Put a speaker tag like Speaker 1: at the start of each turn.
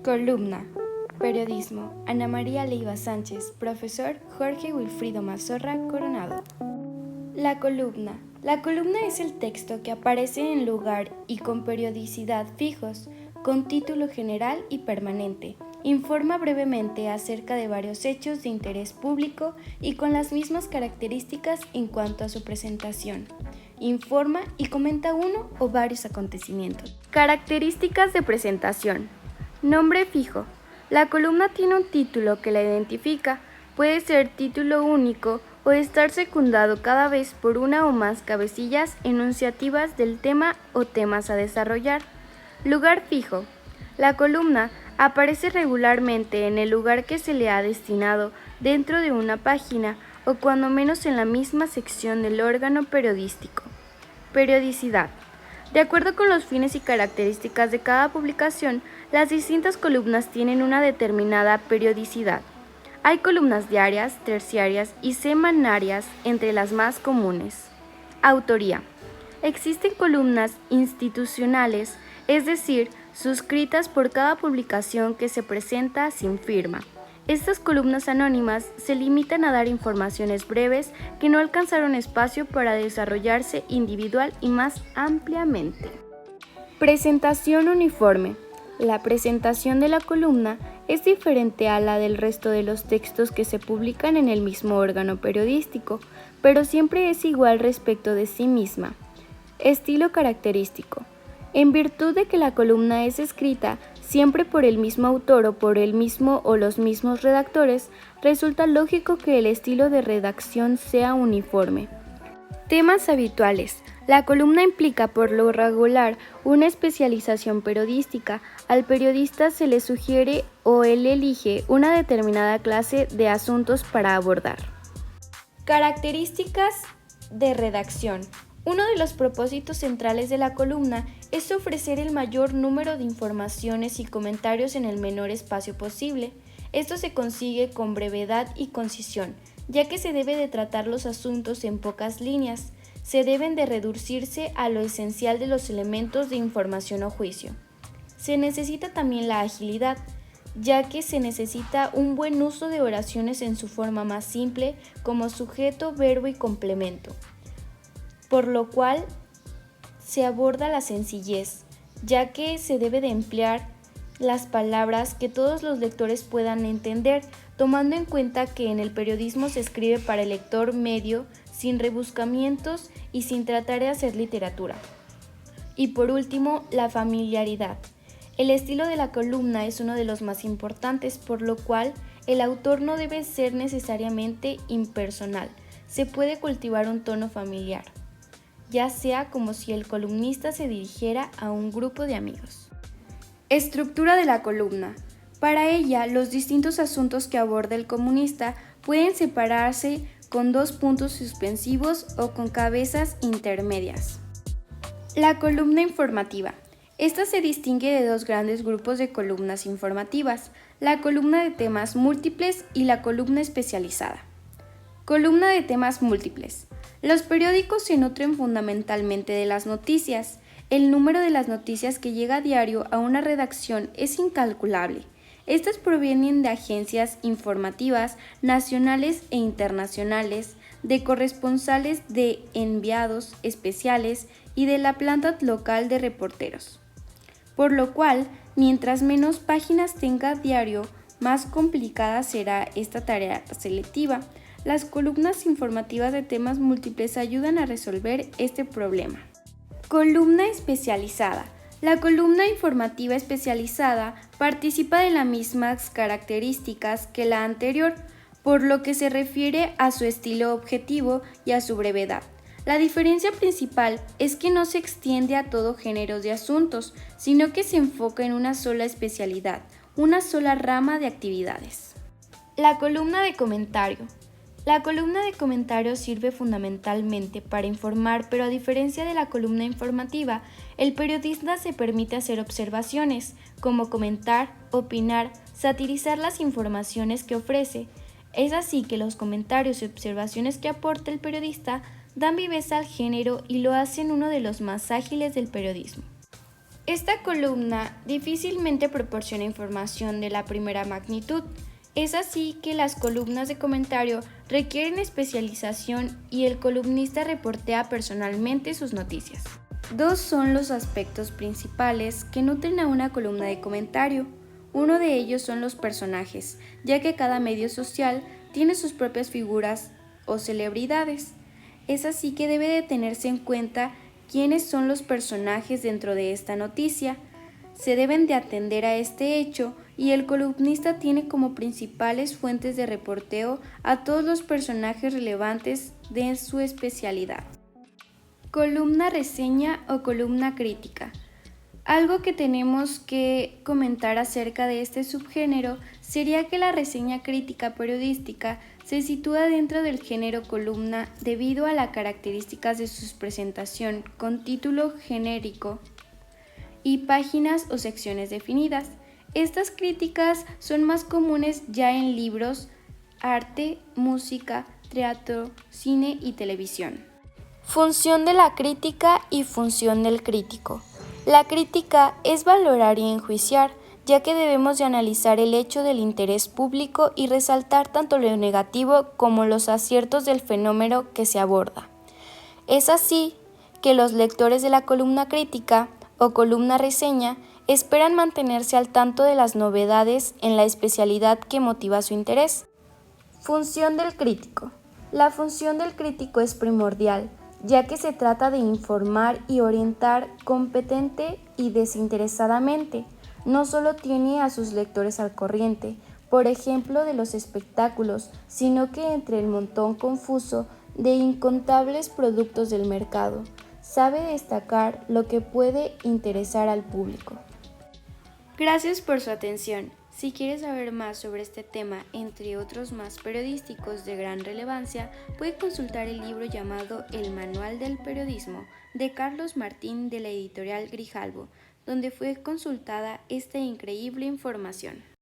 Speaker 1: Columna. Periodismo. Ana María Leiva Sánchez. Profesor Jorge Wilfrido Mazorra Coronado. La columna. La columna es el texto que aparece en lugar y con periodicidad fijos, con título general y permanente. Informa brevemente acerca de varios hechos de interés público y con las mismas características en cuanto a su presentación. Informa y comenta uno o varios acontecimientos. Características de presentación. Nombre fijo. La columna tiene un título que la identifica. Puede ser título único o estar secundado cada vez por una o más cabecillas enunciativas del tema o temas a desarrollar. Lugar fijo. La columna aparece regularmente en el lugar que se le ha destinado dentro de una página o cuando menos en la misma sección del órgano periodístico. Periodicidad. De acuerdo con los fines y características de cada publicación, las distintas columnas tienen una determinada periodicidad. Hay columnas diarias, terciarias y semanarias entre las más comunes. Autoría. Existen columnas institucionales, es decir, suscritas por cada publicación que se presenta sin firma. Estas columnas anónimas se limitan a dar informaciones breves que no alcanzaron espacio para desarrollarse individual y más ampliamente. Presentación uniforme. La presentación de la columna es diferente a la del resto de los textos que se publican en el mismo órgano periodístico, pero siempre es igual respecto de sí misma. Estilo característico. En virtud de que la columna es escrita siempre por el mismo autor o por el mismo o los mismos redactores, resulta lógico que el estilo de redacción sea uniforme. Temas habituales. La columna implica por lo regular una especialización periodística. Al periodista se le sugiere o él elige una determinada clase de asuntos para abordar. Características de redacción. Uno de los propósitos centrales de la columna es ofrecer el mayor número de informaciones y comentarios en el menor espacio posible. Esto se consigue con brevedad y concisión, ya que se debe de tratar los asuntos en pocas líneas. Se deben de reducirse a lo esencial de los elementos de información o juicio. Se necesita también la agilidad, ya que se necesita un buen uso de oraciones en su forma más simple, como sujeto, verbo y complemento, por lo cual se aborda la sencillez, ya que se debe de emplear las palabras que todos los lectores puedan entender, tomando en cuenta que en el periodismo se escribe para el lector medio, sin rebuscamientos y sin tratar de hacer literatura. Y por último, la familiaridad. El estilo de la columna es uno de los más importantes, por lo cual el autor no debe ser necesariamente impersonal. Se puede cultivar un tono familiar, ya sea como si el columnista se dirigiera a un grupo de amigos. Estructura de la columna. Para ella, los distintos asuntos que aborda el columnista pueden separarse con dos puntos suspensivos o con cabezas intermedias. La columna informativa. Esta se distingue de dos grandes grupos de columnas informativas, la columna de temas múltiples y la columna especializada. Columna de temas múltiples. Los periódicos se nutren fundamentalmente de las noticias. El número de las noticias que llega a diario a una redacción es incalculable. Estas provienen de agencias informativas nacionales e internacionales, de corresponsales, de enviados especiales y de la planta local de reporteros. Por lo cual, mientras menos páginas tenga diario, más complicada será esta tarea selectiva. Las columnas informativas de temas múltiples ayudan a resolver este problema. Columna especializada. La columna informativa especializada participa de las mismas características que la anterior, por lo que se refiere a su estilo objetivo y a su brevedad. La diferencia principal es que no se extiende a todo género de asuntos, sino que se enfoca en una sola especialidad, una sola rama de actividades. La columna de comentario. La columna de comentarios sirve fundamentalmente para informar, pero a diferencia de la columna informativa, el periodista se permite hacer observaciones, como comentar, opinar, satirizar las informaciones que ofrece. Es así que los comentarios y observaciones que aporta el periodista dan viveza al género y lo hacen uno de los más ágiles del periodismo. Esta columna difícilmente proporciona información de la primera magnitud. Es así que las columnas de comentario requieren especialización y el columnista reportea personalmente sus noticias. Dos son los aspectos principales que nutren a una columna de comentario. Uno de ellos son los personajes, ya que cada medio social tiene sus propias figuras o celebridades. Es así que debe de tenerse en cuenta quiénes son los personajes dentro de esta noticia. Se deben de atender a este hecho y el columnista tiene como principales fuentes de reporteo a todos los personajes relevantes de su especialidad. Columna reseña o columna crítica. Algo que tenemos que comentar acerca de este subgénero sería que la reseña crítica periodística se sitúa dentro del género columna debido a las características de su presentación con título genérico y páginas o secciones definidas. Estas críticas son más comunes ya en libros, arte, música, teatro, cine y televisión. Función de la crítica y función del crítico. La crítica es valorar y enjuiciar, ya que debemos de analizar el hecho del interés público y resaltar tanto lo negativo como los aciertos del fenómeno que se aborda. Es así que los lectores de la columna crítica o columna reseña esperan mantenerse al tanto de las novedades en la especialidad que motiva su interés. Función del crítico. La función del crítico es primordial, ya que se trata de informar y orientar competente y desinteresadamente. No solo tiene a sus lectores al corriente, por ejemplo, de los espectáculos, sino que entre el montón confuso de incontables productos del mercado, sabe destacar lo que puede interesar al público. Gracias por su atención. Si quieres saber más sobre este tema, entre otros más periodísticos de gran relevancia, puede consultar el libro llamado El Manual del Periodismo, de Carlos Martín de la editorial Grijalbo, donde fue consultada esta increíble información.